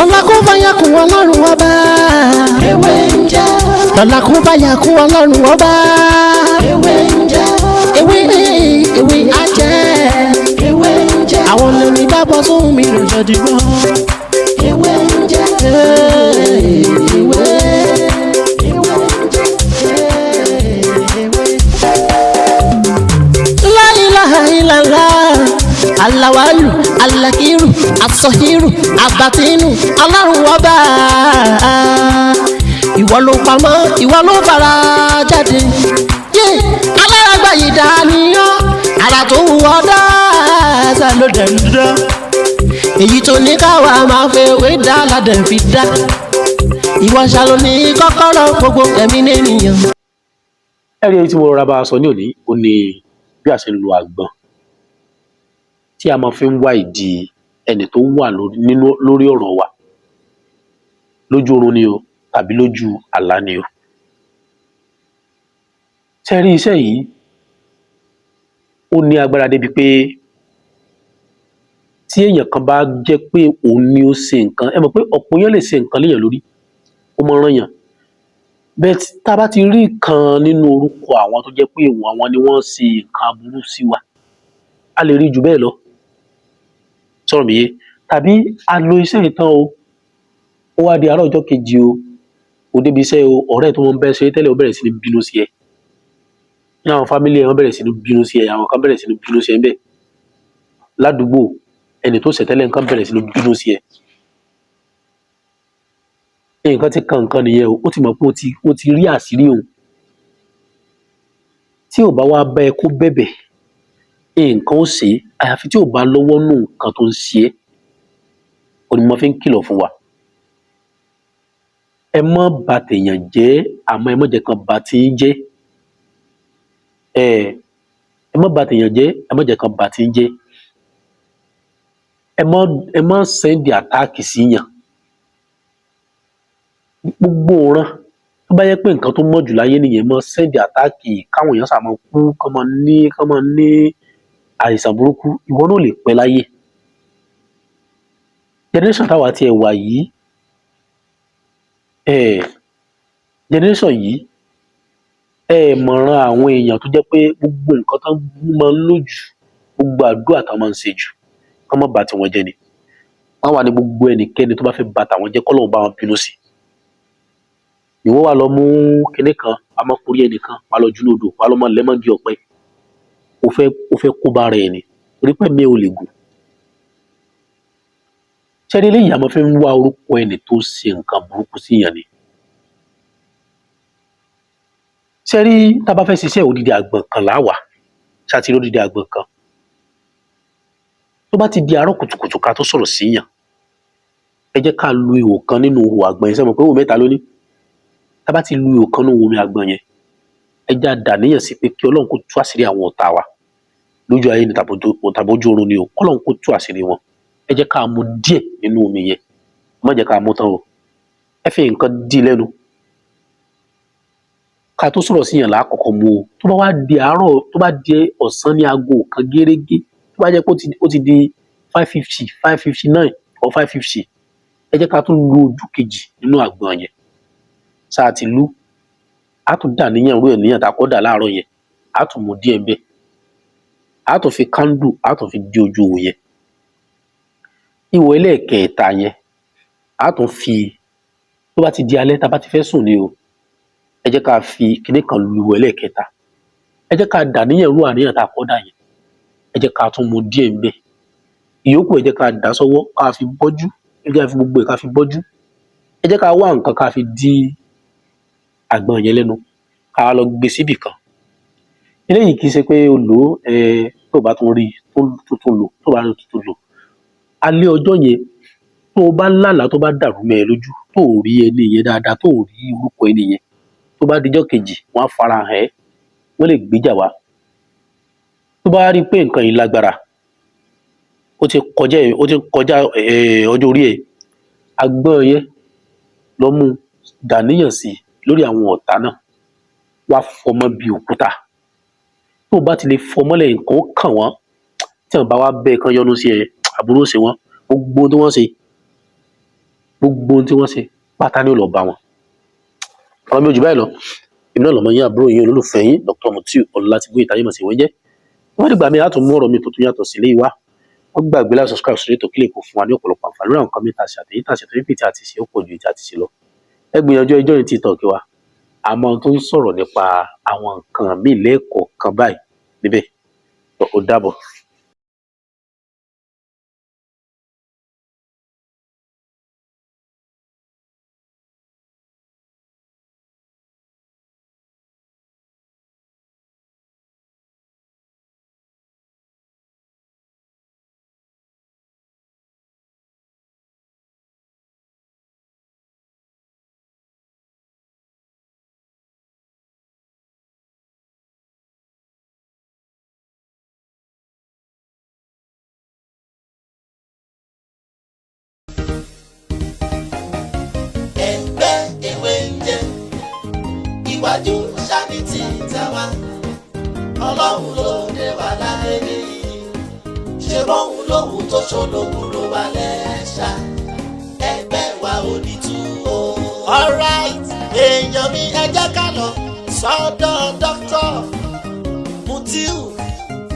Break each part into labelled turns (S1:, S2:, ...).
S1: Lọ́la kó bá yà kún Ọlọ́run ọba.
S2: ewé ń jẹ́.
S1: Lọ́la kó bá yà kún Ọlọ́run ọba.
S2: ewé ń jẹ́.
S1: Ewé ajẹ́.
S2: ewé ń jẹ́.
S1: Àwọn lórí dábọ̀ sóhun mi lò jọ dìgbọ́.
S2: ewé ń jẹ́.
S1: Ewé. La ilaha illallah. Alawalu, alakiru, asọhiru, abatinu, Ọlọ́run ọba. Ìwọ ló pamọ́, ìwọ ló fara jáde. Alárágbá yìí dániyàn, ara tó wù ọ́ dáadáa ló dẹ̀ ń dán. Èyí tó ní káwa máa fẹ́ wé dá ládẹ̀ fi dá. Ìwọ ṣàlò ní kọ́kọ́rọ́ gbogbo ẹ̀mí nìyẹn.
S3: Ẹ̀rí èyí tí mo rọra bá a sọ ní òní ó ní bí a ṣe ń lo àgbọn tí a máa fi ń wá ìdí ẹni tó wà lórí ọ̀rọ̀ wa lójú oorun ni o tàbí lójú àlá ni o. Ṣé rí iṣẹ́ yìí ó ní agbára débi pé tí èèyàn kan bá jẹ́ pé òun ni ó ṣe nǹkan, ẹ mọ̀ pé ọ̀pọ̀ èèyàn lè ṣe nǹkan léèyàn lórí ó mọ rán yàn bẹ́ẹ̀ tá a bá ti rí kan nínú orúkọ àwọn tó jẹ́ pé àwọn ni wọ́n ṣe nǹkan aburú sí wa a lè rí jù bẹ́ẹ̀ lọ sọ̀rọ̀ mi yé tàbí a lo iṣẹ́ yìí tán o ó wá di àárọ̀ ọjọ́ kejì o débi iṣẹ́ o ọ̀rẹ́ tó mọ bẹ́ẹ̀ ṣe tẹ́lẹ̀ ó bẹ̀rẹ̀ sí ní bínú sí ẹ ní àwọn fámílì ẹ̀ wọ́n bẹ̀rẹ̀ sí ní bínú sí ẹ àwọn kan bẹ̀rẹ̀ sí ní bínú sí ẹ bẹ́ẹ̀ ládùúgbò ẹni tó ṣẹ̀ tẹ́lẹ̀ nǹkan bẹ̀rẹ̀ sí ní bínú sí ẹ nǹkan ti kan nǹkan nìyẹn o ó ti mọ̀ pé ó ti rí àṣírí òun tí ò bá wá bá ẹ kó bẹ̀bẹ̀ nǹkan ó ṣe é àyàfi tí ò bá lọ́wọ́ nù nǹkan tó ń ṣe é ó ní mo fi ń kìlọ̀ fún wa ẹ má bà tèèyàn jẹ́ àmọ́ ẹ má jẹ́ kan bà tí ń jẹ́ ẹ má bà tèèyàn jẹ́ ẹ má jẹ́ kan bà tí ń jẹ́ ẹ má sẹ́ndì àtáàkì síyàn gbogbo ọ̀ràn tó bá yẹ pé nǹkan tó mọ̀ jù láyé nìyẹn mọ́ sẹ́ndì àtáàkì káwọn èèyàn sàmọ́ kú kán máa ní àìsàn burúkú ìwọ náà lè pẹ́ láyé generation táwa tiẹ̀ wà yìí generation yìí mọ̀ràn àwọn èèyàn tó jẹ́ pé gbogbo nǹkan tán máa ń lò jù gbogbo àdúrà tán máa ń ṣe jù kán má bà tiwọn jẹ́ ni wọ́n wà ní gbogbo ẹnikẹ́ni tó bá fẹ́ bà tàwọn jẹ́ k'Ọlọ́run bá wọn bínú sí ìwọ wà lọ mú kinní kan amọ́kùnrí ẹnìkan wà lọ jù lódò wà lọ mọ lẹ́mọ́gì ọ̀pẹ ó fẹ́ kó bá rẹ̀ ni torí pé mi ò lè gùn ṣẹ́ni eléyìí àmọ́ fẹ́ ń wá orúkọ ẹni tó ṣe nǹkan burúkú sí yàn ni ṣẹ́rí tá a bá fẹ́ ṣiṣẹ́ odidi àgbọ̀n kan láwà ṣáàtì odidi àgbọ̀n kan tó bá ti di àárọ̀ kùtùkùtù ká tó sọ̀rọ̀ sí yàn ẹ jẹ́ ká lu ihò kan nínú ihò àgbọ̀n yẹn sẹ́mo pé ihò mẹ́ta ló ní tá a bá ti lu ihò kan nínú omi àgbọ̀n yẹn ẹ já dàníyàn sí pé kí Ọlọ́run kó tú àṣírí àwọn ọ̀tá wa lójú ayé ni tàbójú oorun ni o k'Ọlọ́run kó tú àṣírí wọn ẹ jẹ́ ká mu díẹ̀ nínú omi yẹn má jẹ́ ká mu tán o ẹ fi nǹkan dí lẹ́nu ká tó sọ̀rọ̀ sí yàn lákọ̀ọ́kọ́ mu o tó bá wá di àárọ̀ tó bá di ọ̀sán ní aago kan gérégé tó bá jẹ́ pé ó ti di 5:50 5:59 or 5:50 ẹ jẹ́ ká tún lu ojú kejì nínú àgbọ̀n yẹn sáà ti lú a tún dà níyàn rú ẹ̀ níyàn tá a kọ́ dà láàárọ̀ yẹn a tún mu díẹ̀ bẹ́ẹ̀ a tún fi kándù a tún fi di ojú òwò yẹn ìwọ ẹlẹ́ẹ̀kẹta yẹn a tún fi tó bá ti di alẹ́ tá a bá ti fẹ́ sùn ni o ẹ jẹ́ ká fi kinní kan lu ẹlẹ́ẹ̀kẹta ẹ jẹ́ ká dà níyàn rú àníyàn tá a kọ́ dà yẹn ẹ jẹ́ ká tún mu díẹ̀ bẹ́ẹ̀ ìyókù ẹ jẹ́ ká dà sọ́wọ́ ká fi bọ́jú ẹ jẹ́ ká fi gbogbo ẹ̀ ká fi bọ́jú ẹ jẹ́ ká wá nǹkan ká fi dí àgbọ̀n yẹn lẹ́nu ká lọ gbé síbì kan eléyìí kì í ṣe pé o lò ó tó bá tún rí tuntun lò tó bá rí tuntun lò alẹ́ ọjọ́ yẹn tó o bá lálàá tó bá dàrú mẹ́ ẹ lójú tó o rí ẹni yẹn dáadáa tó o rí orúkọ ẹni yẹn tó bá dijọ́ kejì wọ́n á fara hàn ẹ́ wọ́n lè gbéjà wá tó bá rí pé nǹkan yìí lágbára ó ti kọjá ọjọ́ orí ẹ̀ àgbọ̀n yẹn lọ mú dàníyàn sí lórí àwọn ọ̀tá náà wá fọmọ bí òkúta tó bá ti lè fọmọlẹ̀ nǹkan ó kàn wọ́n tí wọ́n bá wá bẹ́ẹ̀ kan yọnu sí ẹ àbúrò ṣe wọ́n gbogbo tí wọ́n ṣe gbogbo ohun tí wọ́n ṣe pátá ni ó lọ bá wọn. ọ̀rọ̀ mi ò jù báyìí lọ èmi náà lọ́mọ yín àbúrò yín olólùfẹ́ yín Dr. Mutiu Ọlátíbóyè Táyémọ̀sí wọ́n jẹ́ wọ́n dìgbà mi láti mú ọ̀rọ̀ mi tó tún yàtọ̀ sílé ìwá wọ́n gbàgbé láti subscribe sórí ètò kílè kó fún wa ní ọ̀pọ̀lọpọ̀ àǹfààní lórí àwọn nǹkan mẹ́ta àti àtẹ̀yìn tàṣẹ tó fífi tí a ti ṣe ó pọ̀ ju ìjà ti ṣe lọ ẹ gbìyànjú ẹjọ́ ní TikTok wa àmọ́ tó ń sọ̀rọ̀ nípa àwọn nǹkan míì lẹ́ẹ̀kọ̀ọ̀kan báyìí níbẹ̀ ó dàbọ̀.
S2: Iwájú ṣáni tí tàwa Ọlọ́run ló dé wà láyé ní ṣe bóun lóhun tó ṣológun ló wà lẹ́ṣà ẹgbẹ́ wa ò ní tú o. Alright èèyàn mi ẹ jẹ́ ká lọ sọ́dọ̀ Dr. Mutiu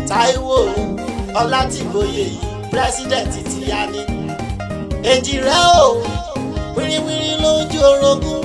S2: Táíwò Ọlátíbóyè yìí pírẹsidẹ̀ntì ti yá ní èjì rẹ̀ o wíríwírí lójú orogún